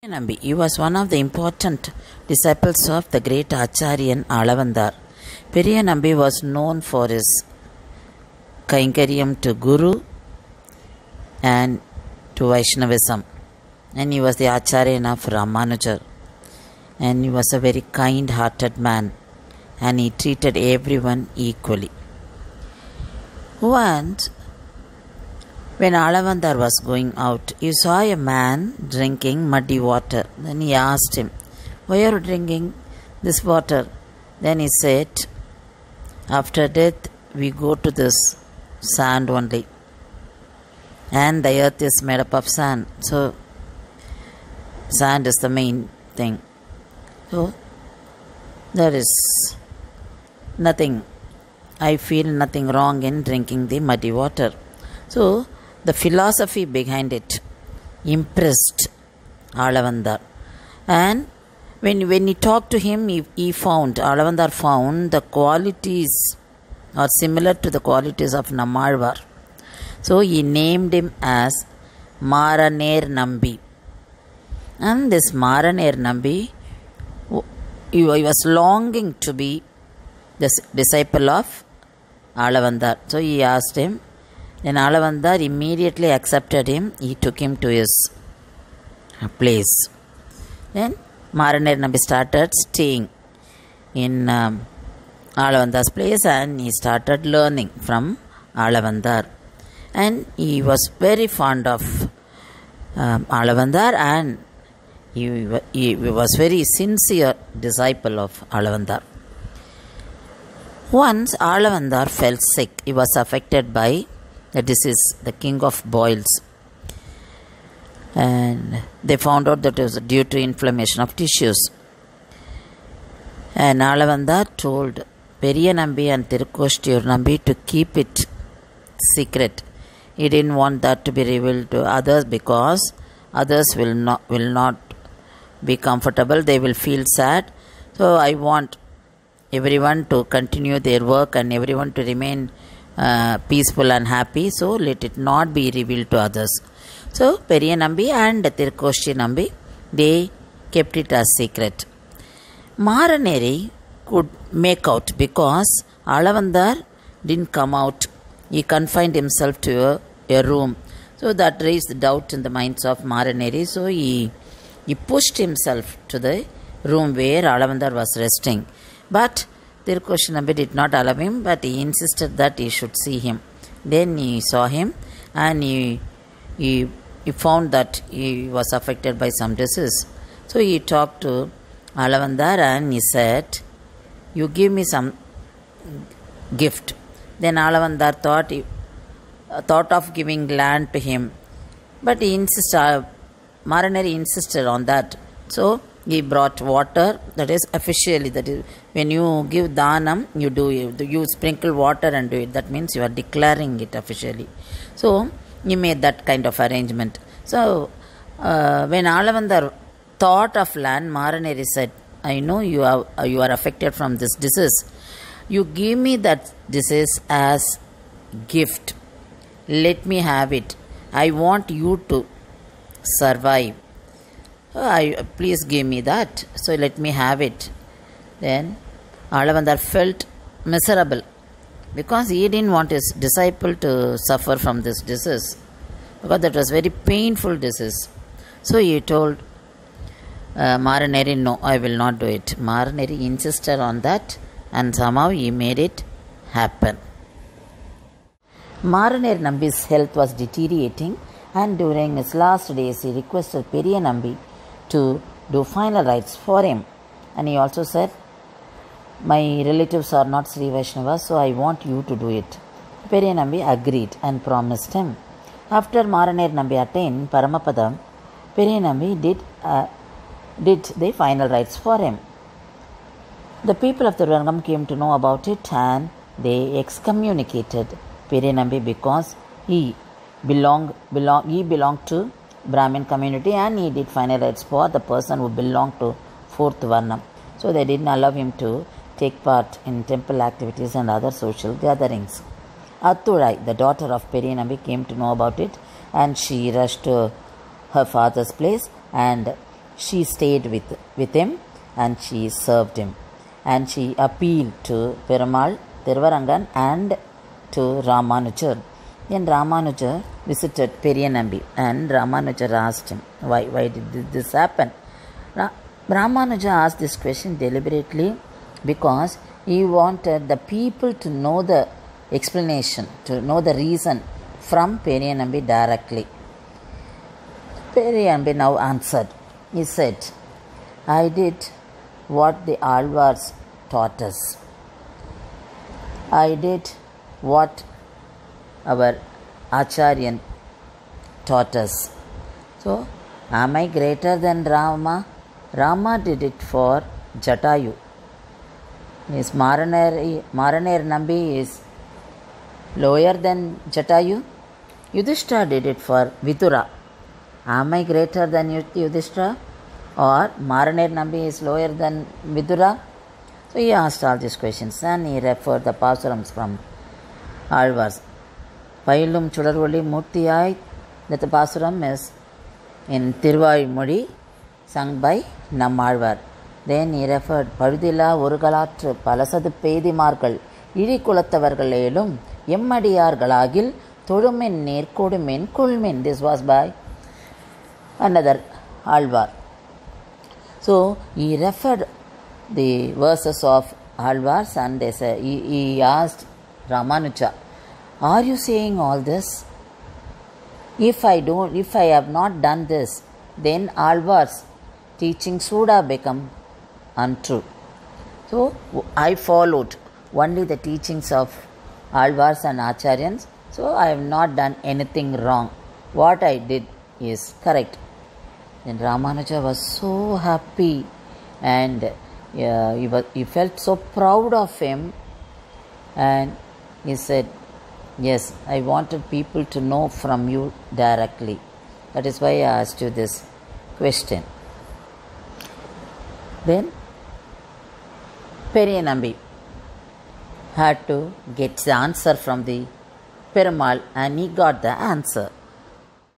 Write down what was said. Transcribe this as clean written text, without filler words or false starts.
Nambi. He was one of the important disciples of the great Acharyan Alavandar. Periya Nambi was known for his Kainkaryam to Guru and to Vaishnavism. And he was the Acharyan of Ramanujar. And he was a very kind-hearted man. And he treated everyone equally. Once, when Alavandar was going out, he saw a man drinking muddy water. Then he asked him, "Why are you drinking this water?" Then he said, "After death, we go to this sand only. And the earth is made up of sand. So, sand is the main thing. So, there is nothing. I feel nothing wrong in drinking the muddy water." So, the philosophy behind it impressed Alavandar. And when he talked to him, Alavandar found the qualities are similar to the qualities of Nammalvar. So he named him as Maraner Nambi. And this Maraner Nambi, he was longing to be the disciple of Alavandar. So he asked him. Then Alavandar immediately accepted him. He took him to his place. Then Maraner Nambi started staying in Alavandar's place and he started learning from Alavandar. And he was very fond of Alavandar and he was very sincere disciple of Alavandar. Once Alavandar fell sick. He was affected by the disease, the king of boils. And they found out that it was due to inflammation of tissues. And Alavandar told Periya Nambi and Tirukkoshtiyur Nambi to keep it secret. He didn't want that to be revealed to others because others will not be comfortable. They will feel sad. So I want everyone to continue their work and everyone to remain peaceful and happy, so let it not be revealed to others. So Periya Nambi and Tirukkoshtiyur Nambi, they kept it as secret. Maraneri could make out because Alavandar didn't come out. He confined himself to a room. So that raised doubt in the minds of Maraneri. So he pushed himself to the room where Alavandar was resting. But Tirukkoshtiyur Nambi did not allow him, but he insisted that he should see him. Then he saw him and he found that he was affected by some disease. So he talked to Alavandar and he said, "You give me some gift." Then Alavandar thought of giving land to him, but Maraneri insisted on that. So he brought water, that is officially, that is when you give dhanam, you sprinkle water and do it. That means you are declaring it officially. So he made that kind of arrangement. So when Alavandar thought of land, Maraneri said, "I know you are affected from this disease. You give me that disease as gift. Let me have it. I want you to survive. Please give me that. So let me have it." Then Alavandar felt miserable because he didn't want his disciple to suffer from this disease, because that was very painful disease. So he told Maraneri, "No, I will not do it." Maraneri insisted on that and somehow he made it happen. Maraner Nambi's health was deteriorating and during his last days he requested Periya Nambi to do final rites for him. And he also said, "My relatives are not Sri Vaishnavas, so I want you to do it." Periya Nambi agreed and promised him. After Maraner Nambi attained Paramapadam, Periya Nambi did the final rites for him. The people of the Rangam came to know about it and they excommunicated Periya Nambi because he belonged to Brahmin community and he did final rites for the person who belonged to fourth Varnam. So they didn't allow him to take part in temple activities and other social gatherings. Atturai, the daughter of Periya Nambi, came to know about it and she rushed to her father's place and she stayed with him and she served him. And she appealed to Perumal, Thiruvarangan and to Ramanujar. Then Ramanujar visited Periyanambi and Ramanujar asked him, why did this happen? Ramanuja asked this question deliberately because he wanted the people to know the explanation, to know the reason from Periyanambi directly. Periyanambi now answered. He said, I did what the Alvars taught us. I did what our Acharyan taught us. So, am I greater than Rama? Rama did it for Jatayu. Is Maraner Nambi is lower than Jatayu? Yudhishthira did it for Vidura. Am I greater than Yudhishthira? Or Maraner Nambi is lower than Vidura? So he asked all these questions and he referred the pasurams from Alvars. Payilum Chudarvali Murtiyai, that the pasuram is in Tiruvazhumozhi, sung by Nammalvar. Then he referred Pavudila Urugalatru Palasadu Pedimarkal Iri Kulattavargalelum Emmadiargalagil Thodumin Nerkodumin Kulmin. This was by another Alvar. So he referred the verses of Alvars and he asked Ramanuja, are you saying all this? If I have not done this, then Alvars teachings would have become untrue. So I followed only the teachings of Alvars and Acharyans. So I have not done anything wrong. What I did is correct. Then Ramanuja was so happy and he felt so proud of him, and he said, yes, I wanted people to know from you directly. That is why I asked you this question. Then Periyanambi had to get the answer from the Perumal and he got the answer.